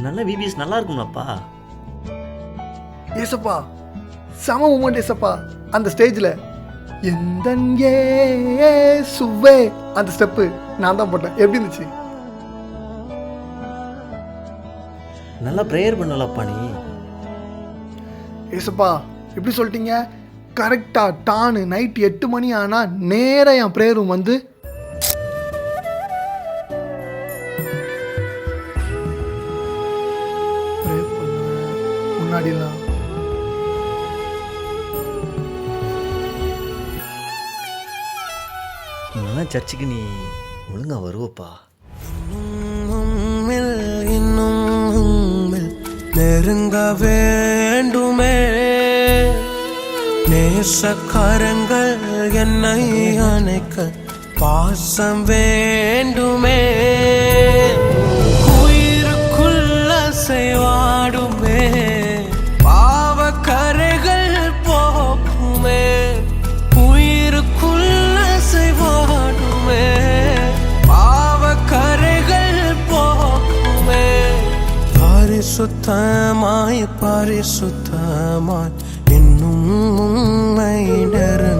நல்ல விபிஎஸ் நல்லா இருக்கும்லப்பா. ஏசப்பா செம மூமெண்ட் ஏசப்பா. அந்த ஸ்டேஜில் எந்த சுவே அந்த ஸ்டெப்பு நான் தான் போட்டேன். எப்படி இருந்துச்சு? நல்லா ப்ரேயர் பண்ணலப்பா நீ. ஏசப்பா எப்படி சொல்லிட்டீங்க? கரெக்டாக டானு நைட் 8 மணி ஆனால் நேராக என் ப்ரேயர் ரூம் வந்து ப்ரேயர் பண்ணுவேன். முன்னாடிலாம் நல்லா சர்ச்சுக்கு நீ ஒழுங்கா வருவப்பா. நெருங்க வேண்டுமே நேசக்காரங்கள் என்னை அணைக்க பாசம் வேண்டுமே உயிருக்குள்ள செய்வாடுமே பாவ கரைகள் போக்குமே உயிருக்குள்ள செய்வாடுமே பாவ கரைகள் போக்குமே பரிசுத்தமாய் பரிசுத்தமாய் இன்னும் உம்மை நெருங்க